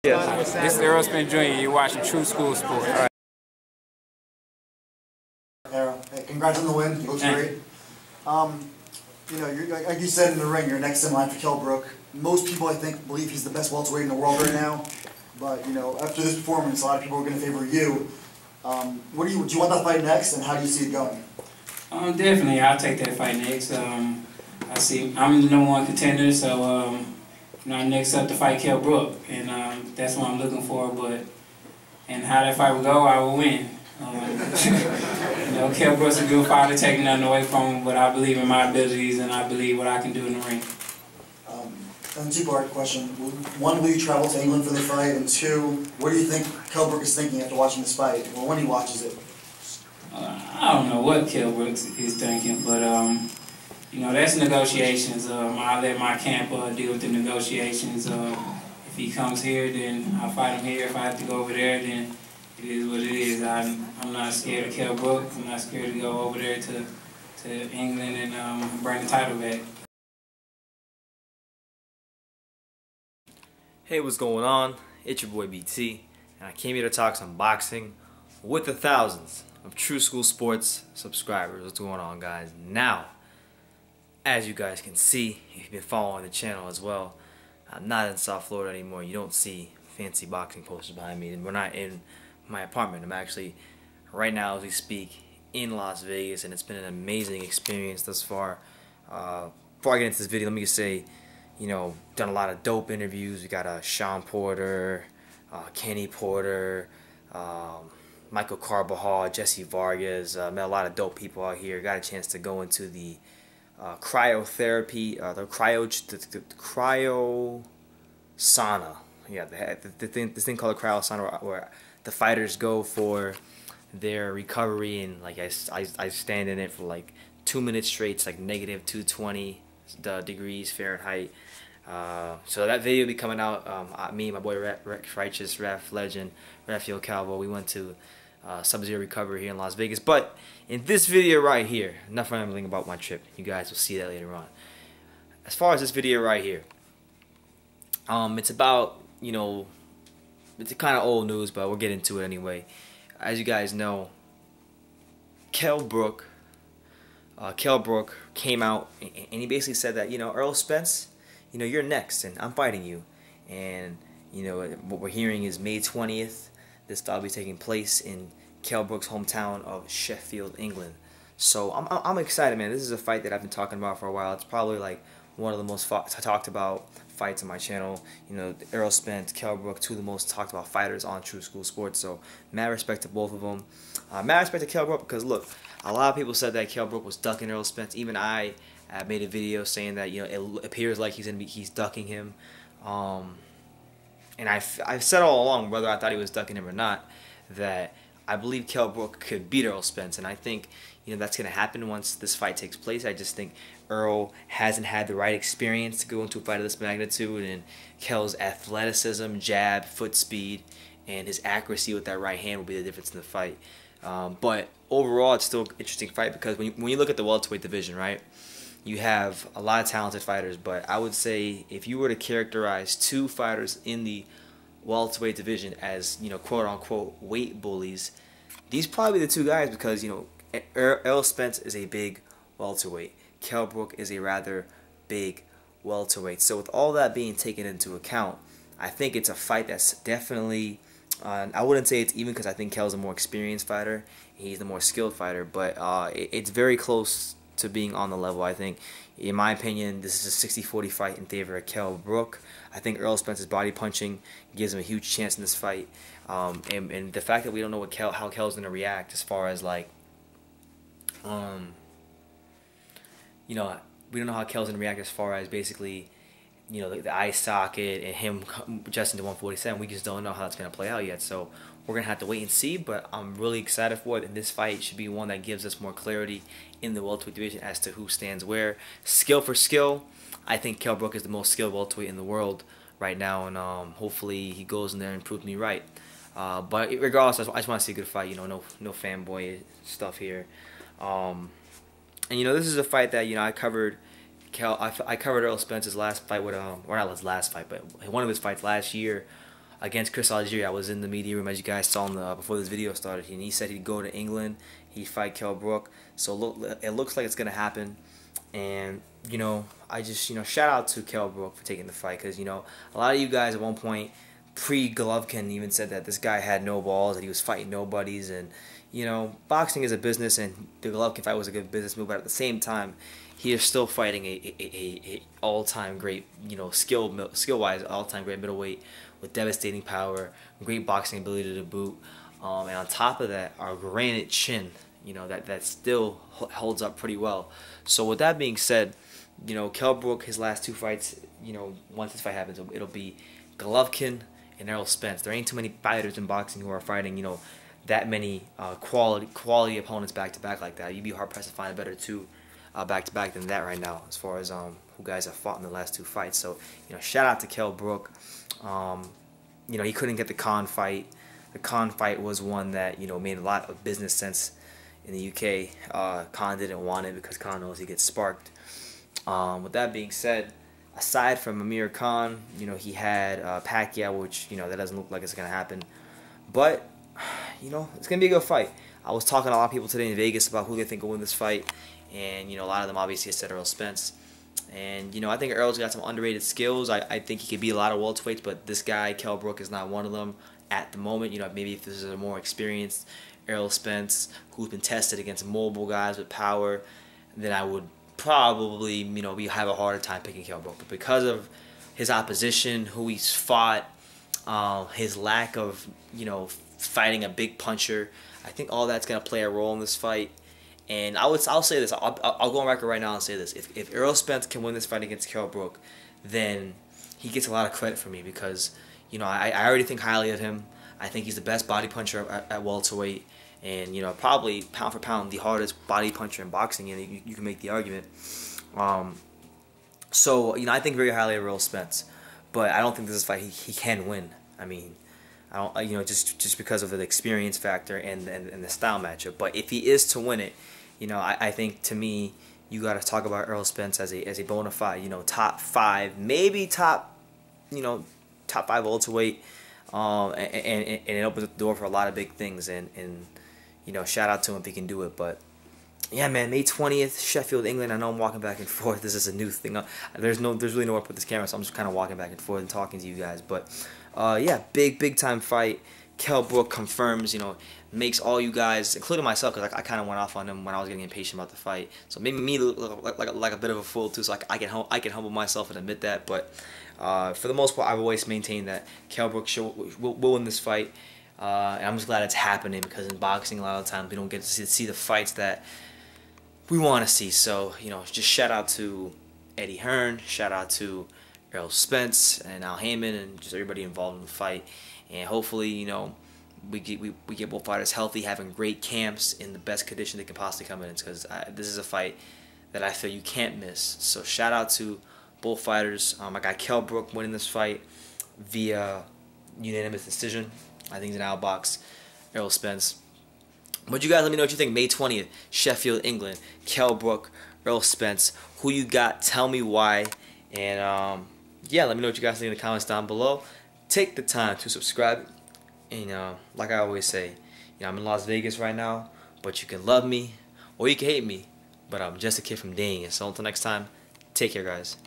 Yes. This is Errol Spence Jr. You're watching True School Sports. All right. Errol, hey, congrats on the win. You look great. Like you said in the ring, you're next in line for Kell Brook. Most people, I think, believe he's the best welterweight in the world right now. But after this performance, a lot of people are going to favor you. Do you want that fight next, and how do you see it going? Definitely, I'll take that fight next. I'm the #1 contender, so I'm next up to fight Kell Brook, and that's what I'm looking for. And how that fight will go, I will win. Kell Brook's a good fighter, taking nothing away from him, but I believe in my abilities and I believe what I can do in the ring. And two-part question. One, will you travel to England for the fight? And two, what do you think Kell Brook is thinking after watching this fight, or when he watches it? I don't know what Kell Brook is thinking, but that's negotiations. I'll let my camp deal with the negotiations. If he comes here, then I'll fight him here. If I have to go over there, then it is what it is. I'm not scared of Kell Brook. I'm not scared to go over there to England and bring the title back. Hey, what's going on? It's your boy BT, and I came here to talk some boxing with the thousands of True School Sports subscribers. What's going on, guys? Now, as you guys can see, if you've been following the channel as well, I'm not in South Florida anymore. You don't see fancy boxing posters behind me, and we're not in my apartment. I'm actually, right now as we speak, in Las Vegas, and it's been an amazing experience thus far. Before I get into this video, let me just say, done a lot of dope interviews. We got Sean Porter, Kenny Porter, Michael Carbajal, Jesse Vargas. Met a lot of dope people out here. Got a chance to go into the cryotherapy, the cryo sauna. Yeah, this thing called a cryo sauna, where the fighters go for their recovery, and like I stand in it for like 2 minutes straight. It's like negative 220 degrees Fahrenheit. So that video will be coming out. Me and my boy Righteous Ref Legend Rafael Calvo, we went to Sub-Zero Recovery here in Las Vegas. But in this video right here, enough rambling about my trip. You guys will see that later on. As far as this video right here, it's about, it's kind of old news, but we'll get into it anyway. As you guys know, Kell Brook came out and he basically said that, Errol Spence, you're next and I'm fighting you. And, what we're hearing is May 20th, this fight will be taking place in Kell Brook's hometown of Sheffield, England. So I'm excited, man. This is a fight that I've been talking about for a while. It's probably like one of the most talked about fights on my channel. Errol Spence, Kell Brook, two of the most talked about fighters on True School Sports. So mad respect to both of them. Mad respect to Kell Brook because look, a lot of people said that Kell Brook was ducking Errol Spence. Even I made a video saying that it appears like he's ducking him. And I've said all along, whether I thought he was ducking him or not, that I believe Kell Brook could beat Errol Spence, and I think that's going to happen once this fight takes place. I just think Errol hasn't had the right experience to go into a fight of this magnitude, and Kell's athleticism, jab, foot speed, and his accuracy with that right hand will be the difference in the fight. But overall, it's still an interesting fight because when you look at the welterweight division, right, you have a lot of talented fighters, but I would say if you were to characterize two fighters in the welterweight division as, quote-unquote weight bullies, these probably the two guys because, Errol Spence is a big welterweight. Kell Brook is a rather big welterweight. So with all that being taken into account, I think it's a fight that's definitely, I wouldn't say it's even because I think Kell's a more experienced fighter. He's the more skilled fighter, but it's very close to being on the level. I think, in my opinion, this is a 60-40 fight in favor of Kell Brook. I think Errol Spence's body punching gives him a huge chance in this fight. And the fact that we don't know how Kell's going to react as far as like, we don't know how Kell's going to react as far as basically, the eye socket and him adjusting to 147. We just don't know how that's going to play out yet. So we're going to have to wait and see, but I'm really excited for it. And this fight should be one that gives us more clarity in the welterweight division as to who stands where. Skill for skill, I think Kell Brook is the most skilled welterweight in the world right now, and hopefully he goes in there and proves me right. But regardless, I just want to see a good fight. No fanboy stuff here. And this is a fight that I covered. I covered Errol Spence's last fight with or not his last fight, but one of his fights last year against Chris Algieri. I was in the media room, as you guys saw before this video started, and he said he'd go to England, he'd fight Kell Brook. So it looks like it's gonna happen. And I just shout out to Kell Brook for taking the fight, because a lot of you guys at one point pre-Golovkin even said that this guy had no balls, that he was fighting nobodies, and boxing is a business, and the Golovkin fight was a good business move, but at the same time, he is still fighting a all-time great, skill-wise, all-time great middleweight with devastating power, great boxing ability to boot, and on top of that, our granite chin, that still holds up pretty well. So with that being said, Kell Brook, his last 2 fights, once this fight happens, it'll be Golovkin and Errol Spence. There ain't too many fighters in boxing who are fighting, that many quality opponents back to back like that. You'd be hard pressed to find a better 2 back to back than that right now, as far as who guys have fought in the last 2 fights. So shout out to Kell Brook. He couldn't get the Khan fight. The Khan fight was one that made a lot of business sense in the UK. Khan didn't want it because Khan knows he gets sparked. With that being said, aside from Amir Khan, he had Pacquiao, which that doesn't look like it's gonna happen. But it's gonna be a good fight. I was talking to a lot of people today in Vegas about who they think will win this fight, and a lot of them obviously said Errol Spence. And I think Errol's got some underrated skills. I think he could beat a lot of welterweights, but this guy Kell Brook is not one of them at the moment. Maybe if this is a more experienced Errol Spence who's been tested against mobile guys with power, then I would probably have a harder time picking Kell Brook. But because of his opposition, who he's fought, his lack of fighting a big puncher, I think all that's gonna play a role in this fight. And I'll say this. I'll go on record right now and say this. If Errol Spence can win this fight against Kell Brook, then he gets a lot of credit from me, because I already think highly of him. I think he's the best body puncher at welterweight, and probably pound for pound the hardest body puncher in boxing. And you can make the argument. So I think very highly of Errol Spence, but I don't think this is a fight he can win. I mean, I don't just because of the experience factor and the style matchup. But if he is to win it, I think, to me, you got to talk about Errol Spence as a bona fide, top 5, maybe top 5 welterweight, and it opens the door for a lot of big things. And shout out to him if he can do it. But yeah, man, May 20th, Sheffield, England. I know I'm walking back and forth. This is a new thing. There's really nowhere to put this camera, so I'm just kind of walking back and forth and talking to you guys. But yeah, big time fight. Kell Brook confirms, makes all you guys, including myself, because I kind of went off on him when I was getting impatient about the fight. So maybe me look like a bit of a fool too. So I can humble myself and admit that. But for the most part, I've always maintained that Kell Brook will win this fight. And I'm just glad it's happening, because in boxing a lot of times we don't get to see the fights that we want to see. So just shout out to Eddie Hearn, shout out to Errol Spence and Al Heyman, and just everybody involved in the fight. And hopefully, we get both fighters healthy, having great camps in the best condition they can possibly come in, because this is a fight that I feel you can't miss. So shout out to both fighters. I got Kell Brook winning this fight via unanimous decision. I think it's an outbox Errol Spence. But you guys let me know what you think. May 20th, Sheffield, England. Kell Brook, Errol Spence. Who you got? Tell me why. And yeah, let me know what you guys think in the comments down below. Take the time to subscribe. And like I always say, I'm in Las Vegas right now, but you can love me or you can hate me, but I'm just a kid from Dane. So until next time, take care, guys.